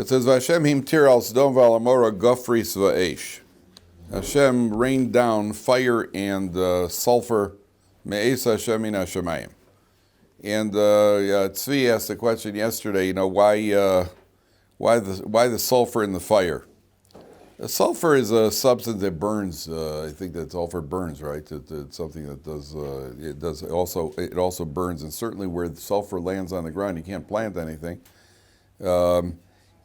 It says, Vashem himtir al Sodom v'al gofris va'esh. Hashem rained down fire and sulfur, me'es Hashem min hashemayim. And Tzvi asked the question yesterday, why the sulfur in the fire? The sulfur is a substance that burns. I think that sulfur burns, right? It's something that does. It also burns, and certainly where the sulfur lands on the ground, you can't plant anything.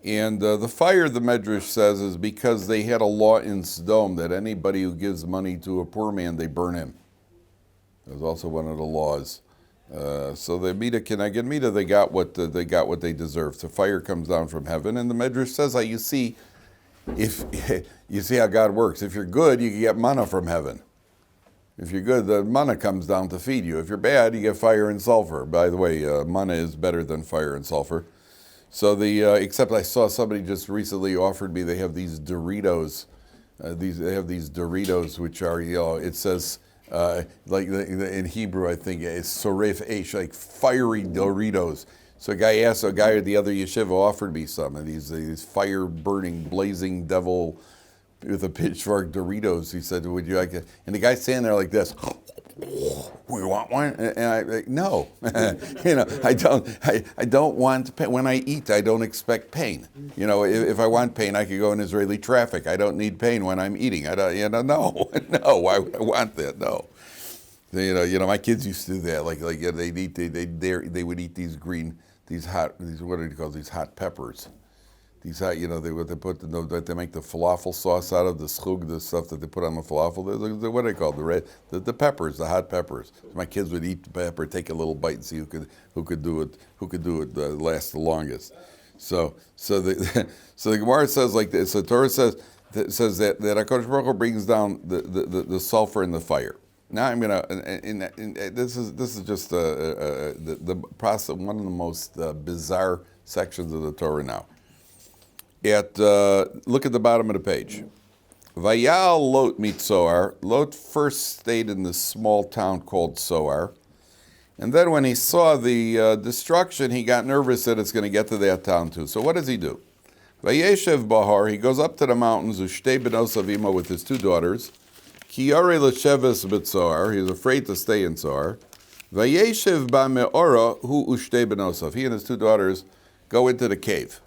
And the fire, the Medrash says, is because they had a law in Sodom that anybody who gives money to a poor man, they burn him. That was also one of the laws. So the Mida Keneged Mida, they got what they deserved. So fire comes down from heaven, and the Medrash says, you see how God works. If you're good, you can get manna from heaven. If you're good, the manna comes down to feed you. If you're bad, you get fire and sulfur. By the way, manna is better than fire and sulfur. So except I saw somebody just recently offered me, they have these Doritos. They have these Doritos, which are, it says, like in Hebrew, I think it's soref esh, like fiery Doritos. So a guy at the other yeshiva offered me some of these fire-burning, blazing devil with a pitchfork Doritos. He said, "Would you like it?" And the guy's standing there like this. We want one, and I like, no, I don't want pain. When I eat, I don't expect pain. If I want pain, I could go in Israeli traffic. I don't need pain when I'm eating. I don't, no, I want that, no. My kids used to do that. Like they would eat these what do you call these hot peppers? These hot, they make the falafel sauce out of the schug, the stuff that they put on the falafel. What are they called? The peppers, the hot peppers. My kids would eat the pepper, take a little bite, and see who could do it last the longest. So the Gemara says like this. The Torah says that HaKadosh Baruch Hu brings down the sulfur in the fire. Now I'm gonna. This is just the process. One of the most bizarre sections of the Torah now. Look at the bottom of the page. Vayal Lot mitzoar. Lot first stayed in this small town called Zoar, and then when he saw the destruction, he got nervous that it's going to get to that town too. So what does he do? Vayeshev bahar. He goes up to the mountains. Ushtei benos avimo with his two daughters. Ki yarei l'sheves b'Zoar. He's afraid to stay in Zoar. Vayeshev ba'me'ora hu ushtei benosav. He and his two daughters go into the cave.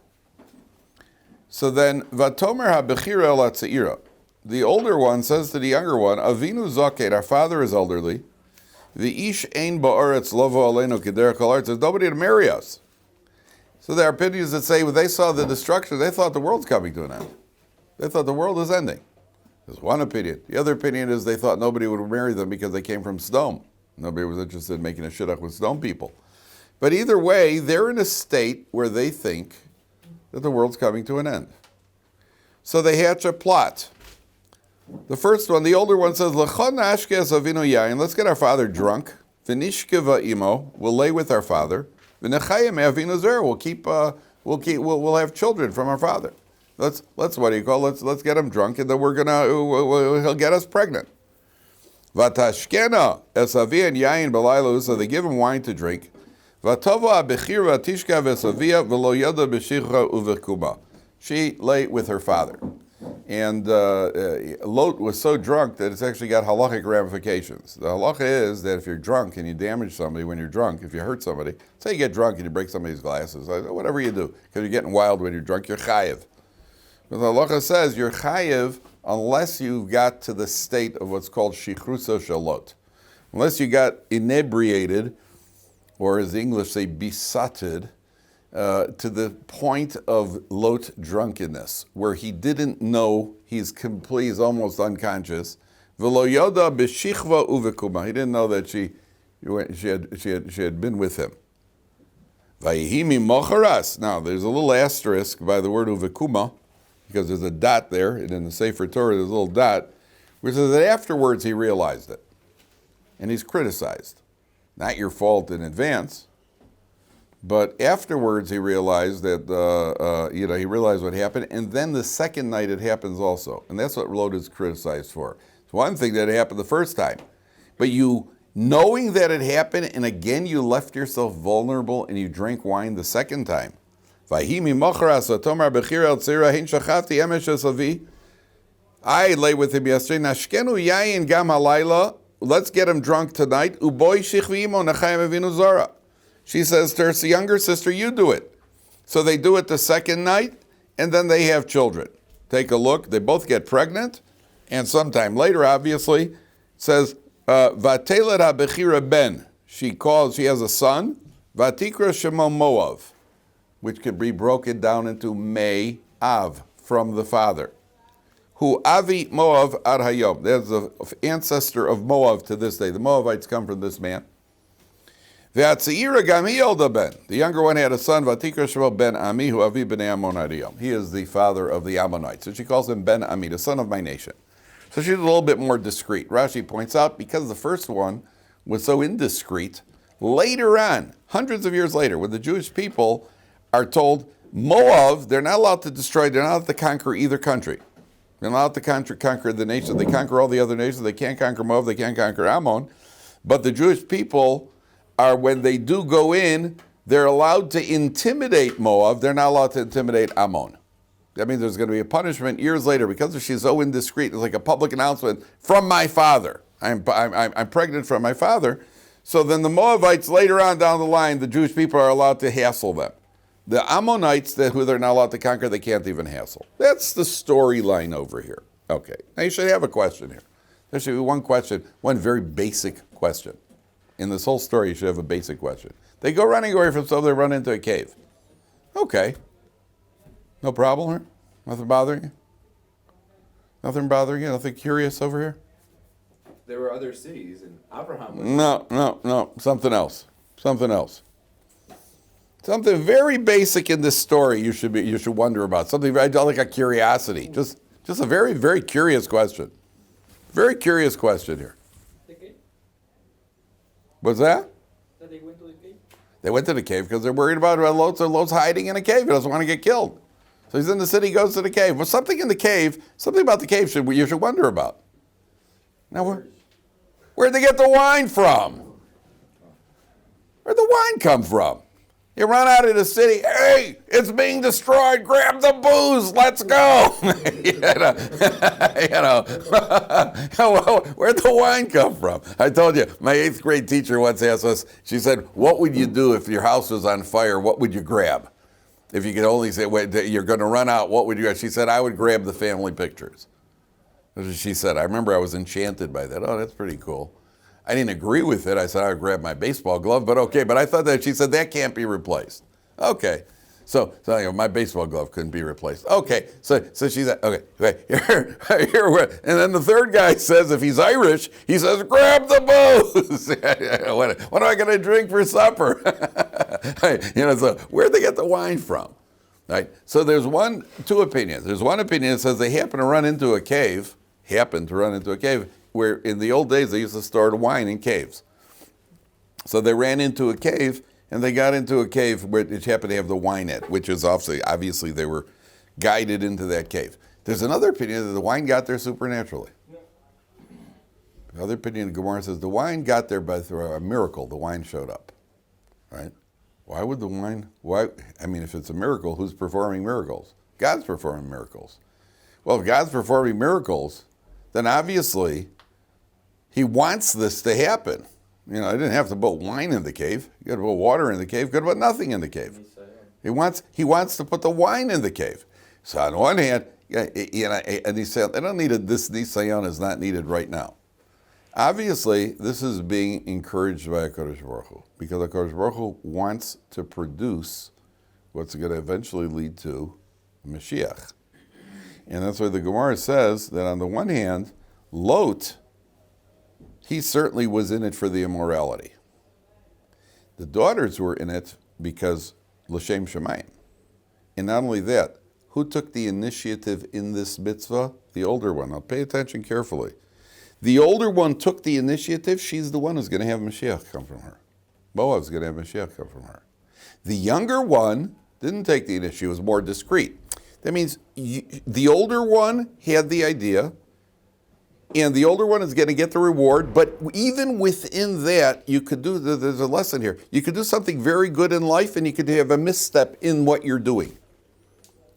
So then, Vatomer ha-bechira el ha-tzeira. The older one says to the younger one, Avinu zaket, our father is elderly. V'ish ein ba'aretz lovo aleinu kederech halartz. There's nobody to marry us. So there are opinions that say when they saw the destruction, they thought the world's coming to an end. They thought the world is ending. There's one opinion. The other opinion is they thought nobody would marry them because they came from Sodom. Nobody was interested in making a shidduch with Sodom people. But either way, they're in a state where they think that the world's coming to an end. So they hatch a plot. The first one, the older one says, L'chon nashkes avinu yayin, let's get our father drunk. V'nishkeva imo, we'll lay with our father. V'nechayim avinu zer, we'll have children from our father. Let's let's get him drunk, and then he'll get us pregnant. Vatashkena es avin yayin b'laylu, so they give him wine to drink. Vatova bechir vatishka v'esavia v'lo yada b'shichra uvekuma. She lay with her father. And Lot was so drunk that it's actually got halachic ramifications. The halacha is that if you're drunk and you damage somebody when you're drunk, if you hurt somebody, say you get drunk and you break somebody's glasses, whatever you do, because you're getting wild when you're drunk, you're chayiv. But the halacha says you're chayiv unless you got to the state of what's called shichrusa shalot. Unless you got inebriated, or as the English say, besotted, to the point of Lot drunkenness, where he didn't know he's almost unconscious. V'lo yoda b'shichva uvekuma. He didn't know that she had been with him. Vayihimi mocharas. Now there's a little asterisk by the word uvekuma, because there's a dot there, and in the Sefer Torah there's a little dot, which says that afterwards he realized it, and he's criticized. Not your fault in advance, but afterwards he realized that he realized what happened, and then the second night it happens also, and that's what Lot is criticized for. It's one thing that it happened the first time, but you knowing that it happened, and again you left yourself vulnerable and you drank wine the second time. Vahimi mochras atomar bechir el tzira hein shachati emesh esavi. I lay with him yesterday. Nashkenu yayin gam halayla. Let's get him drunk tonight. Uboy shichvimo nachayim avinu zara. She says to her younger sister, you do it. So they do it the second night, and then they have children. Take a look. They both get pregnant, and sometime later, obviously, it says, Vatelet ha-bechira ben. She has a son, Vatikra shemo Moav, which could be broken down into May Av, from the father. Hu Avi Moav ad hayom. There's the ancestor of Moav to this day. The Moavites come from this man. Ve'atzeira gam hi yolda ben. The younger one had a son, Vatikra shemo ben Ami, hu Avi b'nei Ammon ad hayom. He is the father of the Ammonites. So she calls him Ben Ami, the son of my nation. So she's a little bit more discreet. Rashi points out, because the first one was so indiscreet, later on, hundreds of years later, when the Jewish people are told, Moav, they're not allowed to destroy, they're not allowed to conquer either country. They're not allowed to conquer the nation. They conquer all the other nations. They can't conquer Moav, they can't conquer Ammon. But the Jewish people are, when they do go in, they're allowed to intimidate Moav. They're not allowed to intimidate Ammon. That means there's going to be a punishment years later because she's so indiscreet. It's like a public announcement from my father. I'm pregnant from my father. So then the Moavites later on down the line, the Jewish people are allowed to hassle them. The Ammonites, who they're not allowed to conquer, they can't even hassle. That's the storyline over here. Okay, now you should have a question here. There should be one question, one very basic question. In this whole story, you should have a basic question. They go running away from something, they run into a cave. Okay. No problem here? Nothing bothering you? Nothing bothering you? Nothing curious over here? There were other cities, and Avraham was... No. Something else. Something very basic in this story you should wonder about. Something very, like a curiosity. Just a very, very curious question. Very curious question here. The cave? What's that? That they went to the cave? They went to the cave because they're worried about Lot's hiding in a cave. He doesn't want to get killed. So he's in the city, goes to the cave. Well, something in the cave, something about the cave you should wonder about. Now, where'd they get the wine from? Where'd the wine come from? You run out of the city, hey, it's being destroyed, grab the booze, let's go. Where'd the wine come from? I told you, my 8th grade teacher once asked us, she said, what would you do if your house was on fire? What would you grab? If you could only say, wait, you're going to run out, what would you grab? She said, I would grab the family pictures. That's what she said. I remember I was enchanted by that. Oh, that's pretty cool. I didn't agree with it. I said I would grab my baseball glove, but okay. But I thought that, she said, that can't be replaced. Okay. So my baseball glove couldn't be replaced. Okay. So she said, okay, here, and then the third guy says, if he's Irish, he says, grab the booze. What am I going to drink for supper? So where'd they get the wine from? Right. So there's two opinions. There's one opinion that says they happened to run into a cave, where in the old days they used to store wine in caves. So they ran into a cave, and they got into a cave where it happened to have the wine in it, which is obviously they were guided into that cave. There's another opinion that the wine got there supernaturally. The other opinion, Gemara says the wine got there through a miracle. The wine showed up, right? Why would the wine? If it's a miracle, who's performing miracles? God's performing miracles. Well, if God's performing miracles, then obviously He wants this to happen. I didn't have to put wine in the cave. You got to put water in the cave. Could have put nothing in the cave. He wants to put the wine in the cave. So on one hand, and he said, I don't need this nisayon is not needed right now. Obviously, this is being encouraged by HaKadosh Baruch Hu, because HaKadosh Baruch Hu wants to produce what's going to eventually lead to Mashiach. And that's why the Gemara says that on the one hand, Lot, he certainly was in it for the immorality. The daughters were in it because L'Shem Shemayim. And not only that, who took the initiative in this mitzvah? The older one. Now pay attention carefully. The older one took the initiative. She's the one who's going to have Mashiach come from her. Boaz's going to have Mashiach come from her. The younger one didn't take the initiative. She was more discreet. That means the older one had the idea. And the older one is going to get the reward, but even within that, you could do, there's a lesson here. You could do something very good in life, and you could have a misstep in what you're doing,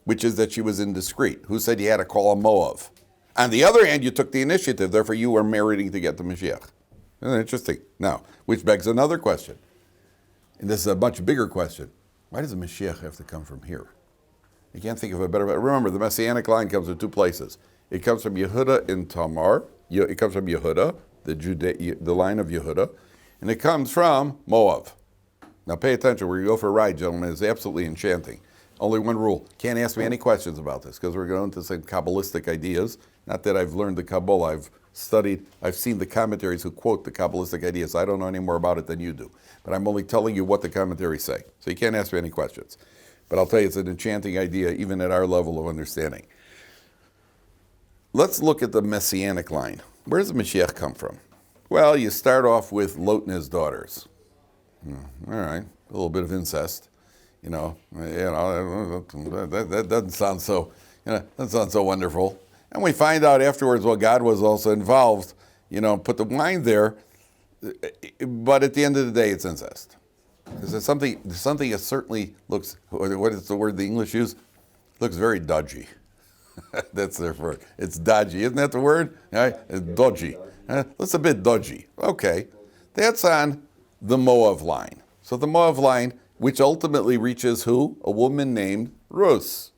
which is that she was indiscreet. Who said you had to call a Moav? On the other hand, you took the initiative, therefore you were meriting to get the Mashiach. Isn't that interesting? Now, which begs another question. And this is a much bigger question. Why does the Mashiach have to come from here? You can't think of a better. Remember, the Messianic line comes from two places. It comes from Yehuda in Tamar. It comes from Yehuda, the line of Yehuda, and it comes from Moab. Now, pay attention. Where you go for a ride, gentlemen, is absolutely enchanting. Only one rule: can't ask me any questions about this because we're going into some Kabbalistic ideas. Not that I've learned the Kabbalah. I've seen the commentaries who quote the Kabbalistic ideas. I don't know any more about it than you do, but I'm only telling you what the commentaries say. So you can't ask me any questions. But I'll tell you, it's an enchanting idea, even at our level of understanding. Let's look at the Messianic line. Where does the Mashiach come from? Well, you start off with Lot and his daughters. All right, a little bit of incest. That doesn't sound so. That sounds so wonderful. And we find out afterwards, well, God was also involved. Put the wine there, but at the end of the day, it's incest. There's something that certainly looks. What is the word the English use? Looks very dodgy. That's their word. It's dodgy, isn't that the word? Right? It's dodgy. That's a bit dodgy. Okay, that's on the Moav line. So the Moav line, which ultimately reaches who? A woman named Ruth,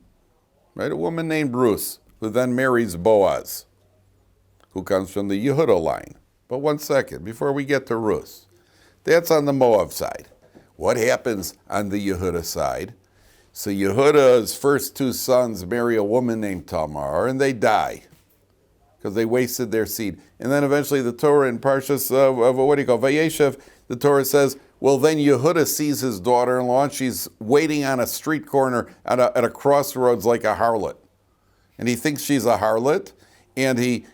right? A woman named Ruth, who then marries Boaz, who comes from the Yehuda line. But one second, before we get to Ruth, that's on the Moav side. What happens on the Yehuda side? So Yehuda's first two sons marry a woman named Tamar, and they die because they wasted their seed. And then eventually the Torah in Parshat Vayeshev, the Torah says, well, then Yehuda sees his daughter-in-law, and she's waiting on a street corner at a crossroads like a harlot. And he thinks she's a harlot, and he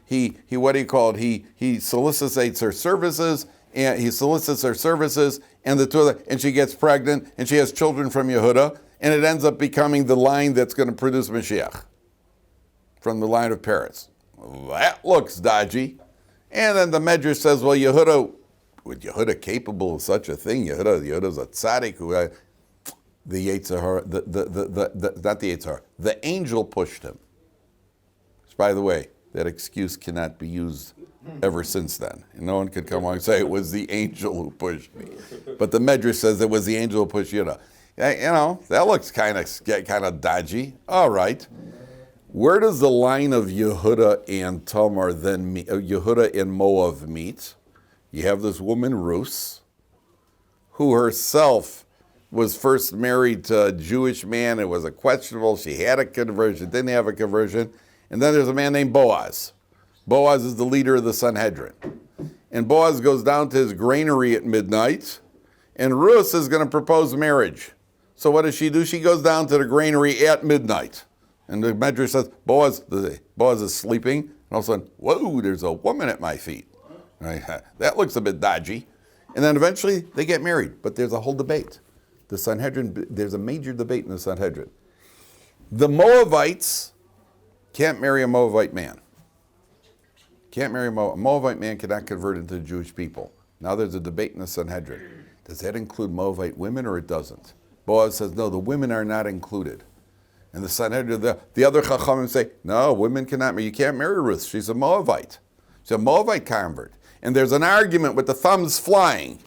solicits her services, and the two of them, and she gets pregnant, and she has children from Yehuda, and it ends up becoming the line that's going to produce Mashiach from the line of parents. That looks dodgy. And then the Medrash says, well, was Yehuda capable of such a thing? Yehuda's a tzaddik who, the Yetzer Hara, not the Yetzer Hara, the angel pushed him. Which, by the way, that excuse cannot be used ever since then. And no one could come along and say it was the angel who pushed me. But the Medrash says it was the angel who pushed Yehuda. That looks kind of dodgy. All right. Where does the line of Yehuda and Tamar then meet? Yehuda and Moav meet? You have this woman, Ruth, who herself was first married to a Jewish man. It was a questionable. She had a conversion, didn't have a conversion. And then there's a man named Boaz. Boaz is the leader of the Sanhedrin. And Boaz goes down to his granary at midnight, and Ruth is going to propose marriage. So what does she do? She goes down to the granary at midnight. And the Medrash says, Boaz is sleeping, and all of a sudden, whoa, there's a woman at my feet. Right? That looks a bit dodgy. And then eventually they get married, but there's a whole debate. The Sanhedrin, there's a major debate in the Sanhedrin. The Moavites can't marry a Moabite man. Can't marry a Moabite man cannot convert into the Jewish people. Now there's a debate in the Sanhedrin. Does that include Moabite women or it doesn't? Boaz says, no, the women are not included. And the Sanhedrin, the other Chachamim say, no, women cannot marry. You can't marry Ruth. She's a Moabite. She's a Moabite convert. And there's an argument with the thumbs flying.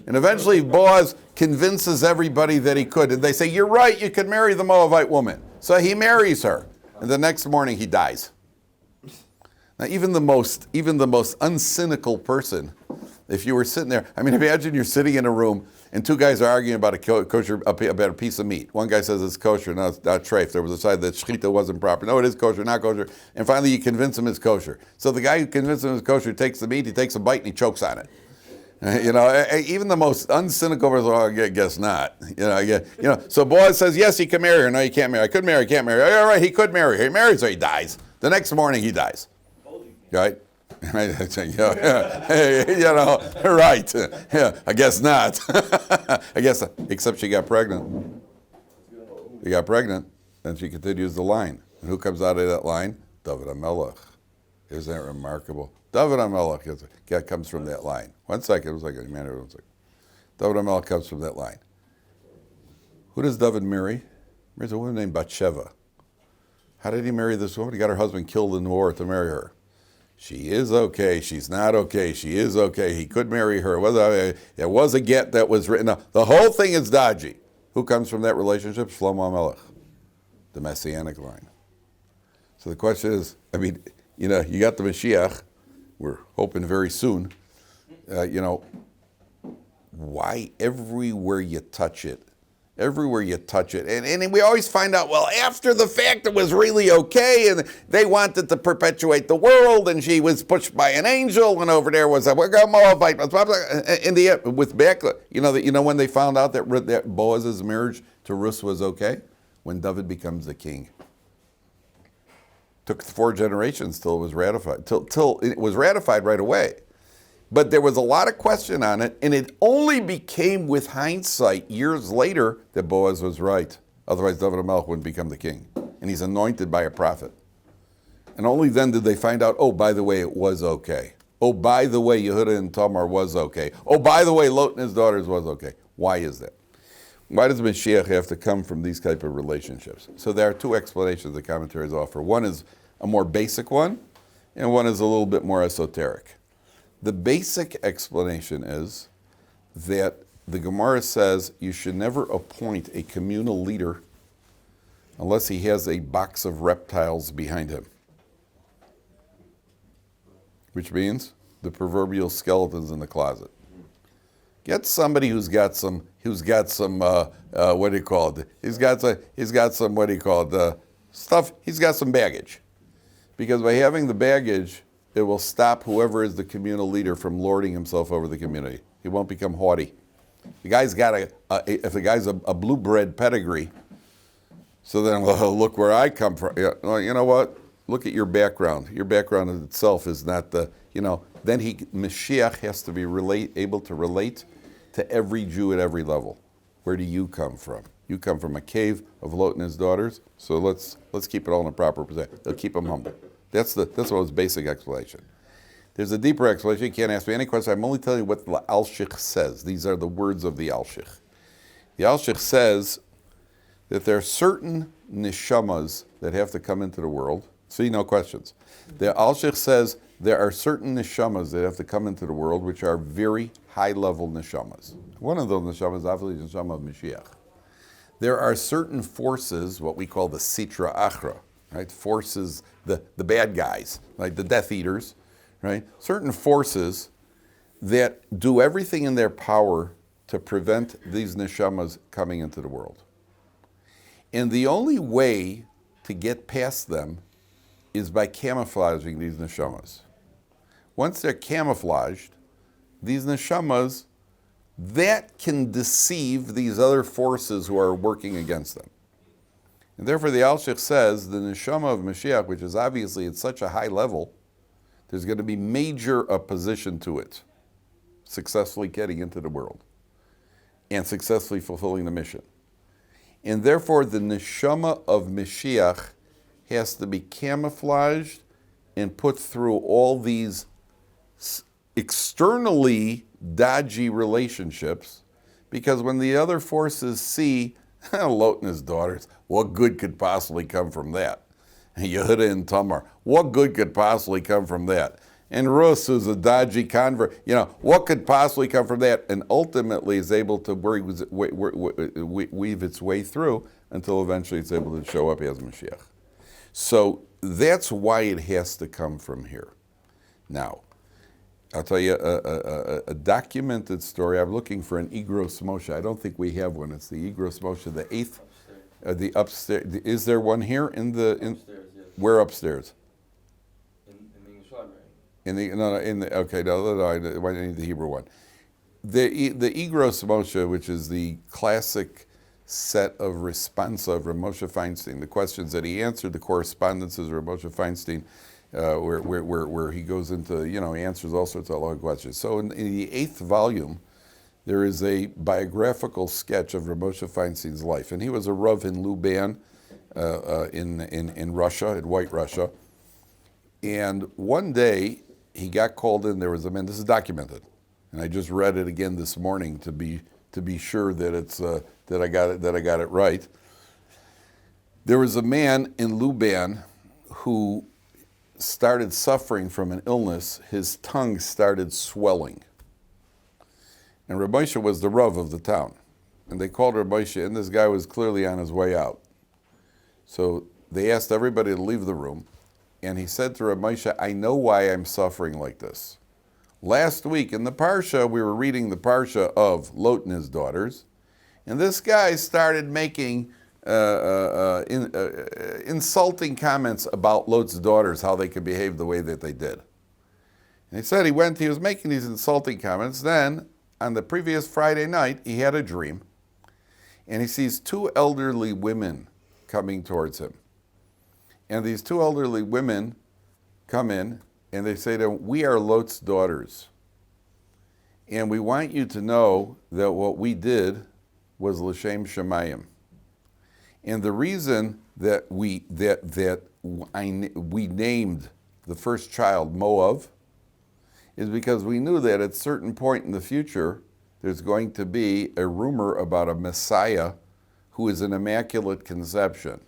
And eventually Boaz convinces everybody that he could. And they say, you're right, you could marry the Moabite woman. So he marries her. And the next morning he dies. Now even the most uncynical person, if you were sitting there, imagine you're sitting in a room and two guys are arguing about about a piece of meat. One guy says it's kosher, no, it's not treif. There was a side that shechita wasn't proper. No, it is kosher, not kosher. And finally you convince him it's kosher. So the guy who convinced him it's kosher takes the meat, he takes a bite and he chokes on it. Even the most uncynical person, I guess not. So Boaz says, yes, he can marry her. No, you can't marry her. I could marry her, can't marry her. All right, he could marry her. He marries her, he dies. The next morning he dies. Right? Right? Right. Yeah, I guess not. Except she got pregnant. She got pregnant, then she continues the line. And who comes out of that line? David HaMelech. Isn't that remarkable? David HaMelech comes from that line. 1 second, it was like a minute, 1 second. David HaMelech comes from that line. Who does David marry? He marries a woman named Bathsheba. How did he marry this woman? He got her husband killed in the war to marry her. She is okay. She's not okay. She is okay. He could marry her. There was a get that was written. The whole thing is dodgy. Who comes from that relationship? Shlomo HaMelech, the Messianic line. So the question is, you got the Mashiach. We're hoping very soon. Why everywhere you touch it, and we always find out, well, after the fact it was really okay, and they wanted to perpetuate the world, and she was pushed by an angel, and over there was a Moabite. In the end, with back, when they found out that Boaz's marriage to Ruth was okay, when David becomes the king. Took 4 generations till it was ratified. Till it was ratified right away. But there was a lot of question on it, and it only became with hindsight years later that Boaz was right. Otherwise, David HaMelech wouldn't become the king. And he's anointed by a prophet. And only then did they find out, oh, by the way, it was okay. Oh, by the way, Yehuda and Tamar was okay. Oh, by the way, Lot and his daughters was okay. Why is that? Why does Mashiach have to come from these type of relationships? So there are 2 explanations the commentaries offer. One is a more basic one, and one is a little bit more esoteric. The basic explanation is that the Gemara says you should never appoint a communal leader unless he has a box of reptiles behind him, which means the proverbial skeletons in the closet. Get somebody who's got some what do you call it? He's got some stuff. He's got some baggage, because by having the baggage, it will stop whoever is the communal leader from lording himself over the community. He won't become haughty. The guy's got if the guy's a blue-bred pedigree, so then, well, look where I come from. Well, you know what? Look at your background. Your background in itself is not then Mashiach has to be able to relate to every Jew at every level. Where do you come from? You come from a cave of Lot and his daughters, so let's keep it all in a proper position. They'll keep them humble. That's what was basic explanation. There's a deeper explanation. You can't ask me any question. I'm only telling you what the Alshich says. These are the words of the Alshich. The Alshich says that there are certain neshamas that have to come into the world. See, no questions. The Alshich says there are certain neshamas that have to come into the world which are very high-level neshamas. One of those neshamas is obviously the neshama of Mashiach. There are certain forces, what we call the Sitra Achra, right? Forces, the bad guys, like the Death Eaters, right? Certain forces that do everything in their power to prevent these neshamas coming into the world. And the only way to get past them is by camouflaging these neshamas. Once they're camouflaged, these neshamas, that can deceive these other forces who are working against them. And therefore the Alshich says the neshama of Mashiach, which is obviously at such a high level, there's going to be major opposition to it, successfully getting into the world and successfully fulfilling the mission. And therefore the neshama of Mashiach has to be camouflaged and put through all these externally dodgy relationships, because when the other forces see Lot and his daughters, what good could possibly come from that? Yehuda and Tamar, what good could possibly come from that? And Rus, who's a dodgy convert, what could possibly come from that? And ultimately is able to weave its way through until eventually it's able to show up as Mashiach. So that's why it has to come from here. Now, I'll tell you a documented story. I'm looking for an Igros Moshe. I don't think we have one. It's the Igros Moshe, the 8th, the upstairs. Is there one here upstairs? Yes. Where upstairs? In the English library. I need the Hebrew one. The Igros Moshe, which is the classic set of responsa of Rav Moshe Feinstein, the questions that he answered, the correspondences of Rav Moshe Feinstein, where he goes into, he answers all sorts of long questions. So in the 8th volume, there is a biographical sketch of Rav Moshe Feinstein's life. And he was a Rav in Luban, in Russia, in White Russia. And one day he got called in. There was a man. This is documented, and I just read it again this morning to be sure that it's that I got it right. There was a man in Luban who started suffering from an illness. His tongue started swelling, and Rabbi Moshe was the Rav of the town, and they called Rabbi Moshe, and this guy was clearly on his way out. So they asked everybody to leave the room. And he said to Rabbi Moshe, I know why I'm suffering like this. Last week in the Parsha, we were reading the Parsha of Lot and his daughters, and this guy started making insulting comments about Lot's daughters, how they could behave the way that they did. And he said he was making these insulting comments. Then, on the previous Friday night, he had a dream, and he sees two elderly women coming towards him. And these two elderly women come in and they say to him, we are Lot's daughters. And we want you to know that what we did was l'shem shamayim. And the reason that we named the first child Moav is because we knew that at a certain point in the future, there's going to be a rumor about a Messiah who is an immaculate conception.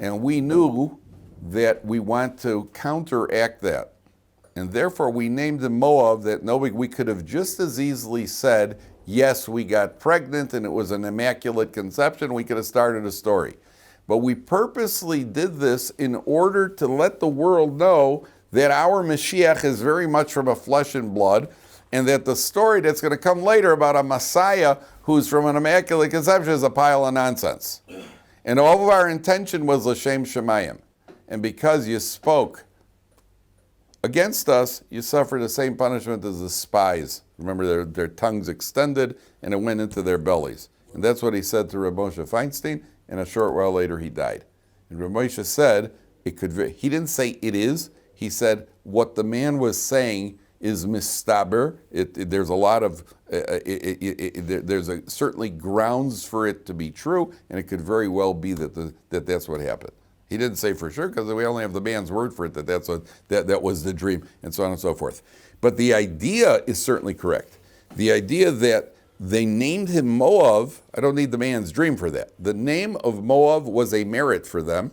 And we knew that we want to counteract that. And therefore we named him Moav, that we could have just as easily said, yes, we got pregnant and it was an immaculate conception. We could have started a story. But we purposely did this in order to let the world know that our Mashiach is very much from a flesh and blood, and that the story that's going to come later about a Messiah who's from an immaculate conception is a pile of nonsense. And all of our intention was l'shem shamayim. And because you spoke against us, you suffer the same punishment as the spies. Remember, their tongues extended and it went into their bellies. And that's what he said to Rabbi Moshe Feinstein, and a short while later he died. And Rabbi Moshe said, he didn't say it is, he said what the man was saying is mistaber. There's a lot of, there's certainly grounds for it to be true, and it could very well be that's what happened. He didn't say for sure because we only have the man's word for it that was the dream, and so on and so forth. But the idea is certainly correct. The idea that they named him Moav, I don't need the man's dream for that. The name of Moav was a merit for them,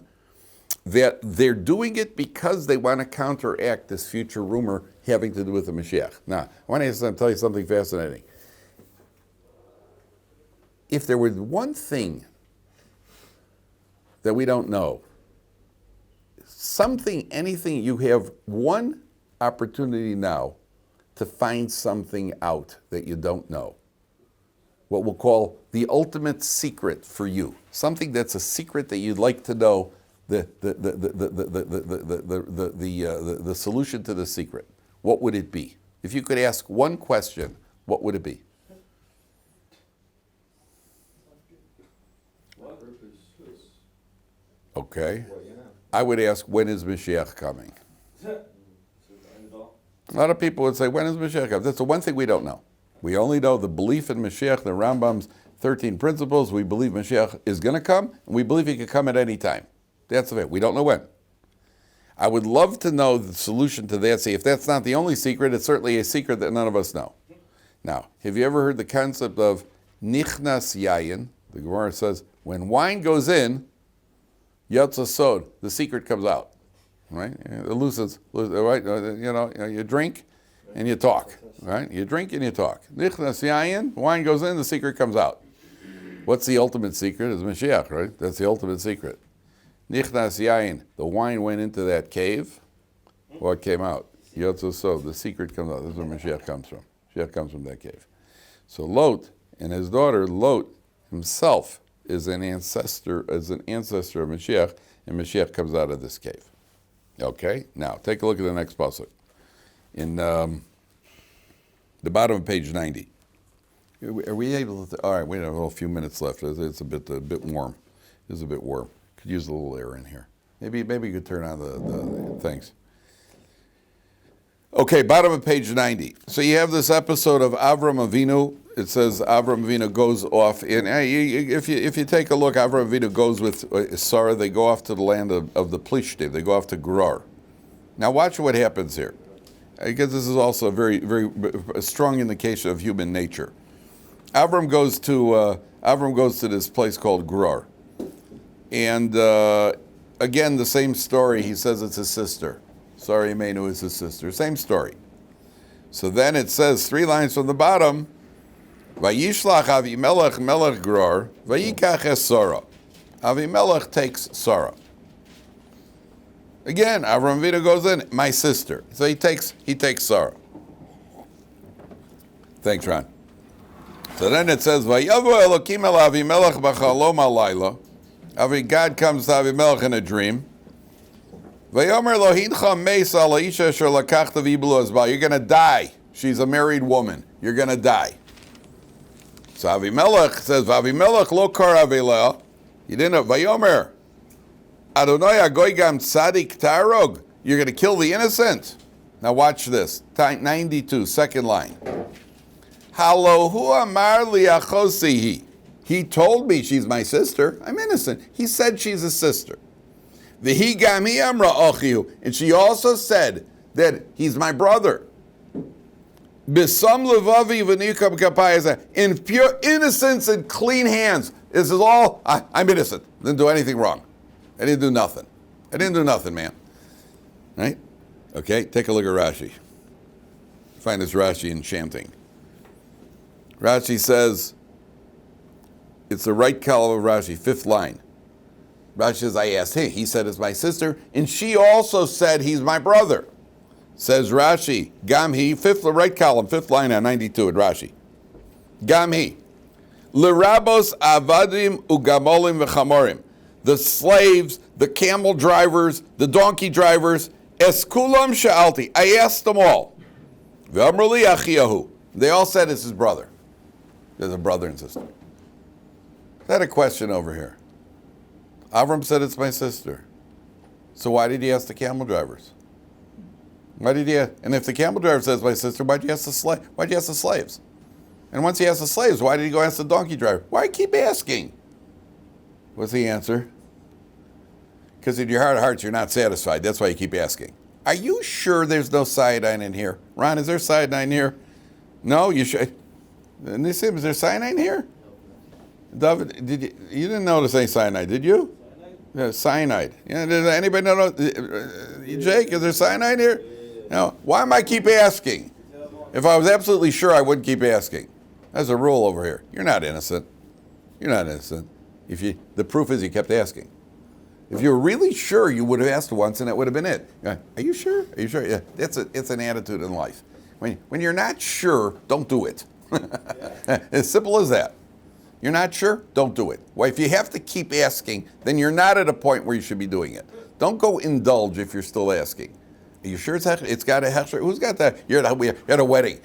that they're doing it because they want to counteract this future rumor having to do with the Mashiach. Now, I want to tell you something fascinating. If there was one thing that we don't know, anything, you have one opportunity now to find something out that you don't know. What we'll call the ultimate secret for you. Something that's a secret that you'd like to know, the solution to the secret. What would it be? If you could ask one question, what would it be? What group is this? Okay. Well, you know. I would ask, when is Mashiach coming? A lot of people would say, when is Mashiach coming? That's the one thing we don't know. We only know the belief in Mashiach, the Rambam's 13 principles. We believe Mashiach is going to come, and we believe he could come at any time. That's the way. We don't know when. I would love to know the solution to that. See, if that's not the only secret, it's certainly a secret that none of us know. Now, have you ever heard the concept of nichnas yayin? The Gemara says, when wine goes in, yatsa sod, the secret comes out. Right? It loosens, right? You drink and you talk. Right? You drink and you talk. Nichnas yayin, wine goes in, the secret comes out. What's the ultimate secret? It's Mashiach, right? That's the ultimate secret. Nichnas yayin, the wine went into that cave. What came out? Yotzo so, the secret comes out. This is where Mashiach comes from. Mashiach comes from that cave. So Lot and his daughter, Lot himself is an ancestor of Mashiach, and Mashiach comes out of this cave. Okay? Now, take a look at the next pasuk. In the bottom of page 90. Are we able to, all right, we have a few minutes left. It's a bit warm. It's a bit warm. Could use a little air in here. Maybe you could turn on the things. Okay, bottom of page 90. So you have this episode of Avram Avinu. It says Avram Avinu goes off in. If you take a look, Avram Avinu goes with Sarah. They go off to the land of the Plishtim. They go off to Gerar. Now watch what happens here, because this is also a very, very strong indication of human nature. Avram goes to this place called Gror, and again the same story. He says it's his sister. Sorry, Menu is his sister. Same story. So then it says 3 lines from the bottom. Vayishlach Avimelech melech Gror vayikach es Sarah. Avimelech takes Sarah. Again, Avram Avinu goes in, my sister. So he takes Sarah. Thanks, Ron. So then it says, Vayavu Elokim el Avimelech b'chalom halayla. God comes to Avimelech in a dream. Vayomer lo hincha meis al ha'isha asher lakachta v'iblu azbal. You're going to die. She's a married woman. You're going to die. So Avimelech says, Vavimelech lo kar avileh. He didn't know. Vayomer Adonai agoy gam tzadik tarog. You're going to kill the innocent. Now watch this. 92, second line. Halohu amar li achosihi. He told me she's my sister. I'm innocent. He said she's a sister. V'hi gam hi amra achihu. And she also said that he's my brother. Bisam levavi v'nikam kapayasa. In pure innocence and clean hands. This is all, I'm innocent. Didn't do anything wrong. I didn't do nothing. I didn't do nothing, man. Right? Okay, take a look at Rashi. Find this Rashi enchanting. Rashi says, it's the right column of Rashi, 5th line. Rashi says, I asked him. He said, it's my sister. And she also said, he's my brother. Says Rashi, Gamhi, 5th, right column, 5th line on 92 at Rashi. Gamhi. L'rabos avadim ugamolim v'chamorim. The slaves, the camel drivers, the donkey drivers, eskulam sha'alti. I asked them all. V'amruli achiyahu. They all said it's his brother. There's a brother and sister. Is that a question over here? Avram said it's my sister. So why did he ask the camel drivers? Why did he ask? And if the camel driver says my sister, why'd you ask the slaves? And once he asked the slaves, why did he go ask the donkey driver? Why keep asking? What's the answer? Because in your heart of hearts, you're not satisfied. That's why you keep asking. Are you sure there's no cyanide in here? Ron, is there cyanide in here? No, you should. Nissim, is there cyanide in here? David, you didn't notice any cyanide, did you? Cyanide. Yeah, does anybody know? Jake, is there cyanide here? No. Why am I keep asking? If I was absolutely sure, I wouldn't keep asking. That's a rule over here. You're not innocent. You're not innocent. The proof is you kept asking. If you were really sure, you would have asked once, and that would have been it. Are you sure? Are you sure? Yeah, it's an attitude in life. When you're not sure, don't do it. As simple as that. You're not sure? Don't do it. Well, if you have to keep asking, then you're not at a point where you should be doing it. Don't go indulge if you're still asking. Are you sure it's got a hechsher? Who's got that? You're at a wedding.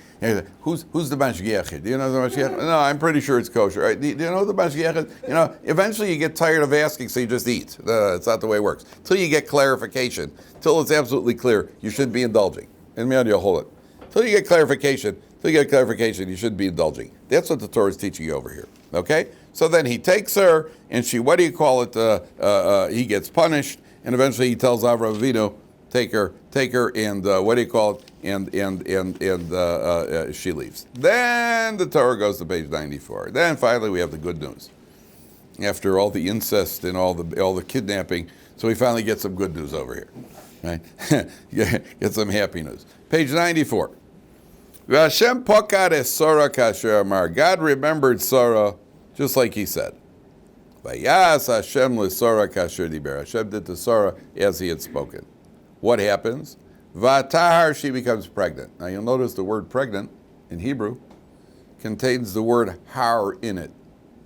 Who's the mashgiach? Do you know the mashgiach? No, I'm pretty sure it's kosher. Right? Do you know the mashgiach? Eventually you get tired of asking, so you just eat. It's not the way it works. Till you get clarification, till it's absolutely clear, you should be indulging. And maybe you'll hold it. Till you get clarification, you shouldn't be indulging. That's what the Torah is teaching you over here. Okay? So then he takes her, and she, he gets punished, and eventually he tells Avraham Avinu, take her, and she leaves. Then the Torah goes to page 94. Then finally we have the good news. After all the incest and all the kidnapping, so we finally get some good news over here. Right? Get some happy news. Page 94. God remembered Sarah just like he said. Hashem did to Sarah as he had spoken. What happens? Vatahar, she becomes pregnant. Now you'll notice the word pregnant in Hebrew contains the word har in it.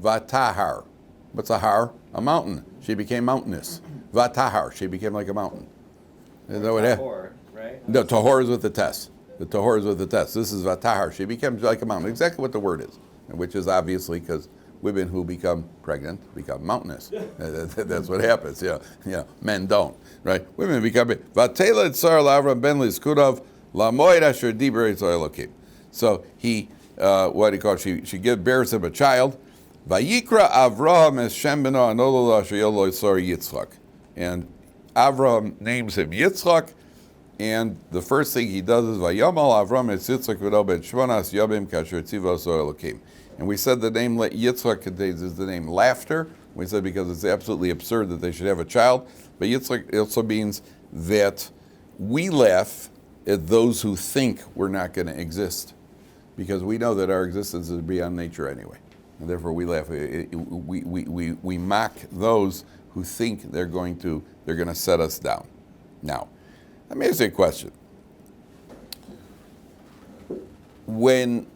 Vatahar. What's a har? A mountain. She became mountainous. Vatahar, she became like a mountain. Is that what happened? Right? No, tahor is with the test. The tahor is with the test. This is vatahar. She becomes like a mountain. Exactly what the word is, which is obviously because women who become pregnant become mountainous. That's what happens. Yeah. Men don't. Right? Women become. Vatela tzar l'Avram ben lizkudav lamoed asher diber etzo Elokim. So he, what do you call it? She bears him a child. Vayikra Avraham es Shem beno anolo asher yolo tzar Yitzchak. And Avram names him Yitzchak, And the first thing he does is Vayamal Avram es Yitzchak v'lo ben shmonas yomim kasher tzivos Elokim. And we said the name Yitzchak contains is the name laughter. We said because it's absolutely absurd that they should have a child. But Yitzchak also means that we laugh at those who think we're not going to exist, because we know that our existence is beyond nature anyway. And therefore we laugh. We mock those who think they're going to set us down. Now, let me ask you a question. When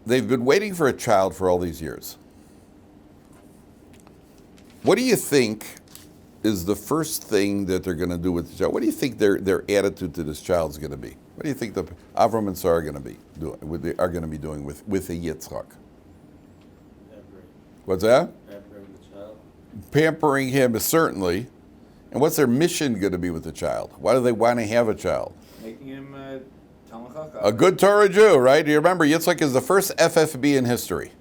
they've been waiting for a child for all these years, what do you think is the first thing that they're going to do with the child? What do you think their attitude to this child is going to be? What do you think the Avram and Sarah are going to be doing with a Yitzchak? What's that? Pampering the child. Pampering him, certainly. And what's their mission going to be with the child? Why do they want to have a child? Making him Talmud Chacham. A good Torah Jew, right? You remember, Yitzchak is the first FFB in history.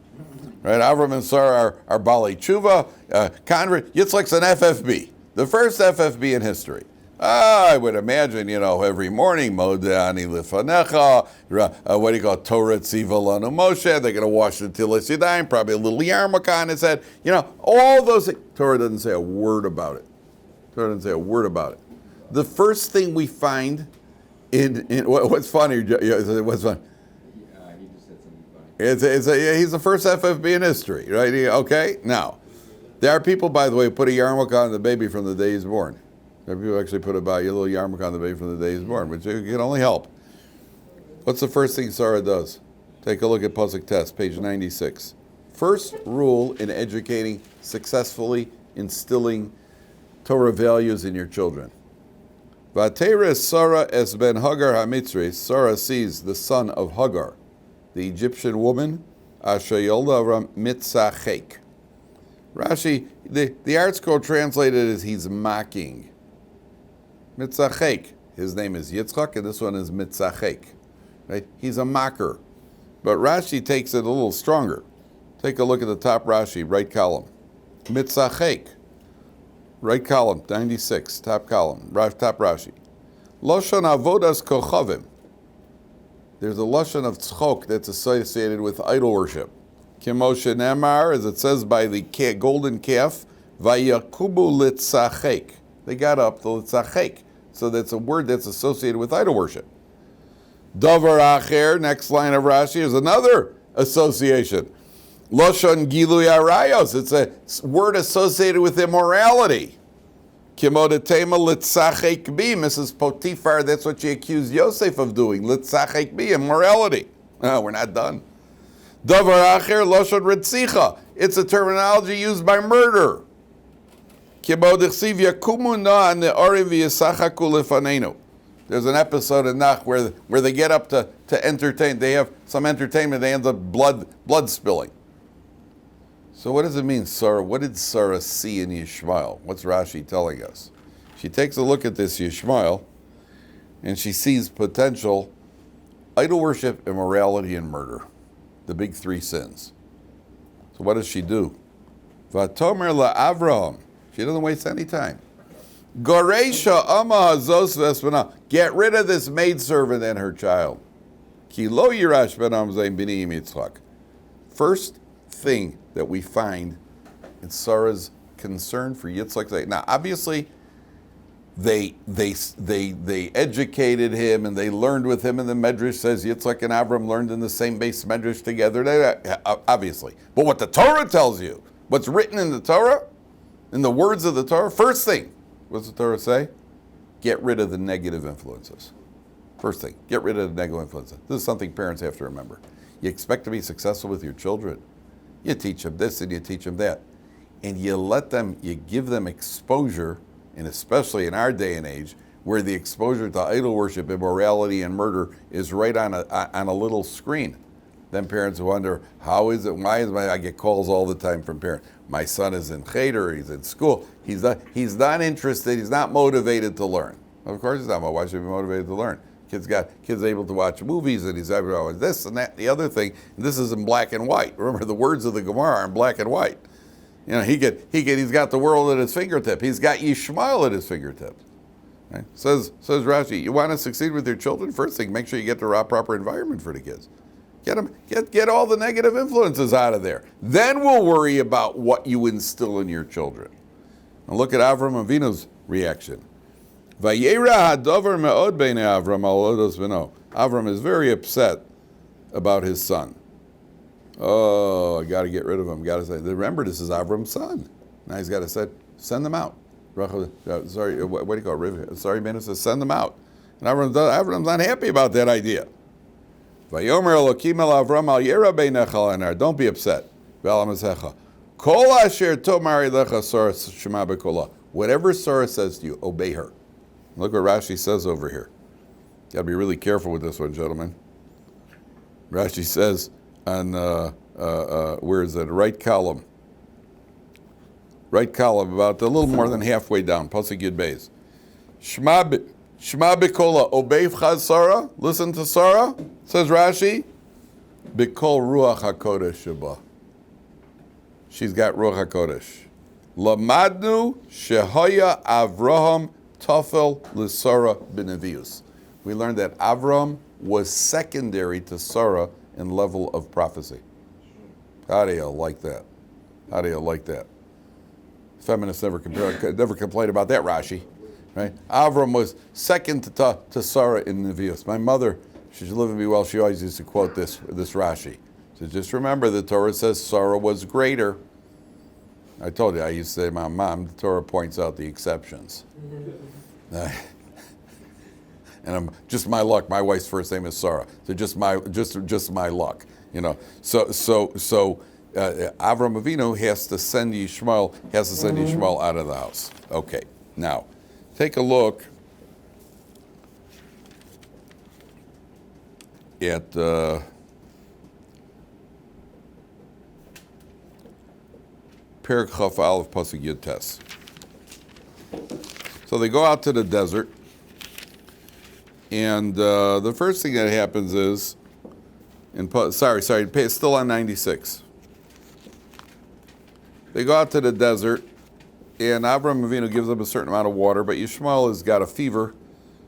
Right? Avram and Sarah are Baalei Tshuva, convert. Yitzchak's an FFB. The first FFB in history. I would imagine, every morning, Modani Lifanecha, what do you call it, Torah Tziva Lanu Moshe, they're going to wash the Tilas Yadayim, probably a little yarmulke on his head. All those things. Torah doesn't say a word about it. Torah doesn't say a word about it. The first thing we find in what's funny, what's funny? He just said something funny. He's the first FFB in history, right? Okay? Now, there are people, by the way, who put a yarmulke on the baby from the day he's born. There are people who actually put a little yarmulke on the baby from the day he's born, which can only help. What's the first thing Sarah does? Take a look at Paysach Test, page 96. First rule in educating, successfully instilling Torah values in your children. Vateres Sarah es ben Hagar HaMitzri. Sarah sees the son of Hagar, the Egyptian woman, Asher Yolda Avram Mitzachek. Rashi, the Art Scroll translated as he's mocking. Mitzachek. His name is Yitzchak, and this one is Mitzachek. Right? He's a mocker. But Rashi takes it a little stronger. Take a look at the top Rashi, right column. Mitzachek. Right column, 96, top column, top Rashi. Loshon avodas kochavim. There's a loshon of tzchok that's associated with idol worship. Kimoshe Nemar, as it says by the golden calf, vayakubu litzachek. They got up to litzachek. So that's a word that's associated with idol worship. Davar acher, next line of Rashi, is another association. Loshon Gilui Arayos. It's a word associated with immorality. Kimodetema litzachek bi. Mrs. Potiphar, that's what she accused Yosef of doing. Litzachek bi, immorality. Oh, we're not done. Davar acher loshon ritzicha. It's a terminology used by murder. Kimodechsiv yakumu na ne'orim v'yisachaku lefanenu. There's an episode in Nach where they get up to entertain. They have some entertainment. They end up blood spilling. So what does it mean, Sarah? What did Sarah see in Yishmael? What's Rashi telling us? She takes a look at this Yishmael, and she sees potential idol worship, immorality, and murder. The big three sins. So what does she do? Vatomer la Avraham. She doesn't waste any time. Goreisha ama hazos vespana. Get rid of this maidservant and her child. Ki lo yirash benam zayin b'niyim Yitzchak. First thing that we find in Sarah's concern for Yitzchak. Now, obviously, they educated him and they learned with him, and the Medrash says Yitzchak and Avram learned in the same base Medrash together. Obviously, but what the Torah tells you, what's written in the Torah, in the words of the Torah, first thing, what's the Torah say? Get rid of the negative influences. First thing, get rid of the negative influences. This is something parents have to remember. You expect to be successful with your children. You teach them this and you teach them that. And you give them exposure, and especially in our day and age, where the exposure to idol worship, immorality, and murder is right on a little screen. Then parents wonder, how is it, I get calls all the time from parents. My son is in cheder, he's in school. He's not interested, he's not motivated to learn. Of course he's not. Why should he be motivated to learn? Kids able to watch movies, and he's able to this and that, the other thing. And this is in black and white. Remember, the words of the Gemara are in black and white. He's got the world at his fingertip. He's got Yishmael at his fingertips. Right? Says Rashi, you want to succeed with your children? First thing, make sure you get the proper environment for the kids. Get all the negative influences out of there. Then we'll worry about what you instill in your children. Now look at Avram Avinu's reaction. Avram is very upset about his son. Oh, I got to get rid of him. Got to say, remember, this is Avram's son. Now he's got to say, send them out. Sorry, what do you call it? Sorry, man, it says send them out. And Avram's not happy about that idea. Vayomer Elokim el Avram al yera beinechal anar. Don't be upset. Kol asher tomari lecha Sarah shema bekola. Whatever Sarah says to you, obey her. Look what Rashi says over here. Got to be really careful with this one, gentlemen. Rashi says on where is it? Right column, about a little more than halfway down. Pasuk Yud Beis. Shema bekola, obey Sarah. Listen to Sarah. Says Rashi, Bikol Ruach HaKodesh Sheba. She's got Ruach HaKodesh. Lamadnu Shehoya Avraham Tafel L'Sara B'Nevius. We learned that Avram was secondary to Sarah in level of prophecy. How do you like that? How do you like that? Feminists never complain about that, Rashi. Right? Avram was second to Sarah in Nevius. My mother, she's living with me well, she always used to quote this Rashi. So just remember, the Torah says Sarah was greater. I told you, I used to say, my mom, the Torah points out the exceptions. And I'm just my luck. My wife's first name is Sarah, so just my luck, you know. So Avram Avinu has to send Yishmael out of the house. Okay, now take a look at Perek Chaf Aleph Pasuk Yud Tes. So they go out to the desert, and the first thing that happens is, still on 96. They go out to the desert, and Avram Avinu gives them a certain amount of water, but Yishmael has got a fever,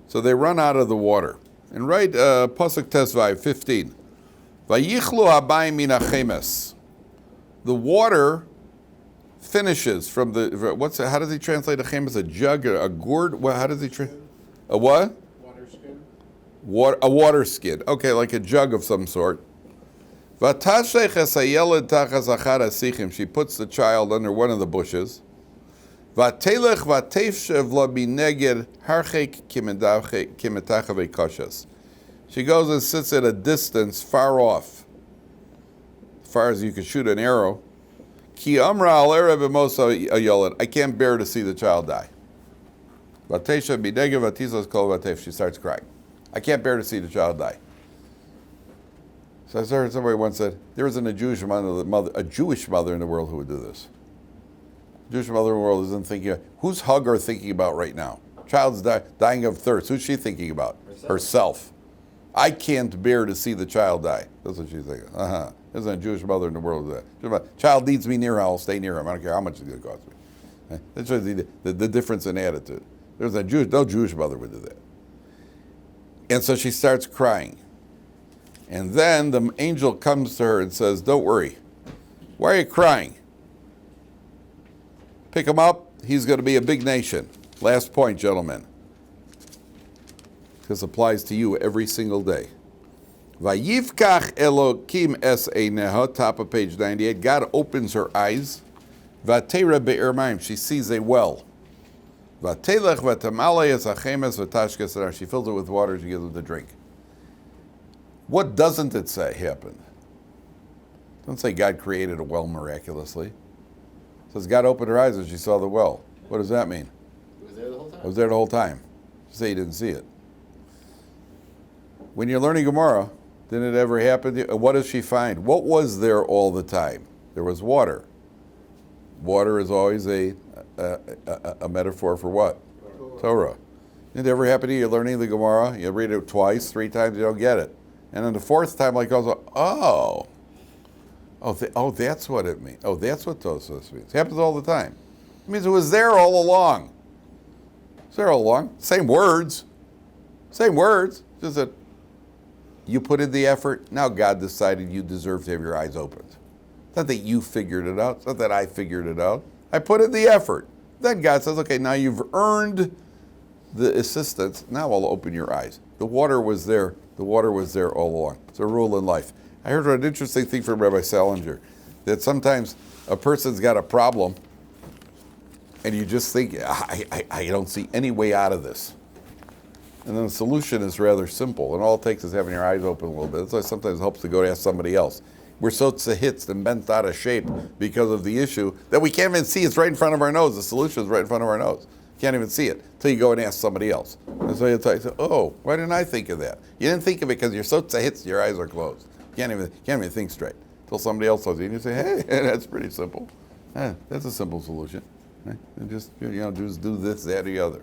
so they run out of the water. And right, Pasuk Tesvav 15, Vayichlu habayim min hachemes. The water finishes from the, how does he translate a chemes? A jug, a gourd? How does he translate? A what? Water skin. A water skin. Okay, like a jug of some sort. She puts the child under one of the bushes. She goes and sits at a distance far off, as far as you could shoot an arrow. I can't bear to see the child die. She starts crying. I can't bear to see the child die. So I heard somebody once said, there isn't a Jewish mother in the world who would do this. A Jewish mother in the world isn't thinking, who's Hagar thinking about right now? Child's dying of thirst. Who's she thinking about? Herself. I can't bear to see the child die. That's what she's thinking. There's a Jewish mother in the world who does that. Child needs me near her, I'll stay near him. I don't care how much it's going to cost me. That shows the difference in attitude. There's no Jewish mother would do that. And so she starts crying. And then the angel comes to her and says, don't worry. Why are you crying? Pick him up. He's going to be a big nation. Last point, gentlemen. This applies to you every single day. Vayivkach Elokim es eineha, top of page 98. God opens her eyes. Vatera be'er mayim. She sees a well. Vatelech vatamale es achemes vatashkes. She fills it with water. She gives it to drink. What doesn't it say happened? It doesn't say God created a well miraculously. It says God opened her eyes and she saw the well. What does that mean? It was there the whole time. It was there the whole time. You say you didn't see it. When you're learning Gemara, didn't it ever happen to you? What does she find? What was there all the time? There was water. Water is always a metaphor for what? Torah. Didn't it ever happen to you? You're learning the Gemara, you read it twice, 3 times, you don't get it. And then the 4th time, like, goes, that's what it means. Oh, that's what Tosos means. It happens all the time. It means it was there all along. It's there all along. Same words. Just that you put in the effort. Now God decided you deserve to have your eyes opened. It's not that you figured it out. It's not that I figured it out. I put in the effort. Then God says, okay, now you've earned the assistance. Now I'll open your eyes. The water was there. The water was there all along. It's a rule in life. I heard an interesting thing from Rabbi Salinger, that sometimes a person's got a problem and you just think, I don't see any way out of this. And then the solution is rather simple, and all it takes is having your eyes open a little bit. That's why sometimes it helps to go to ask somebody else. We're so tzahitz and bent out of shape because of the issue that we can't even see it's right in front of our nose. The solution is right in front of our nose. Can't even see it until you go and ask somebody else. And so you say, oh, why didn't I think of that? You didn't think of it because you're so tzahitz, your eyes are closed. You can't even think straight until somebody else tells you. And you say, hey, that's pretty simple. That's a simple solution. And just just do this, that, or the other.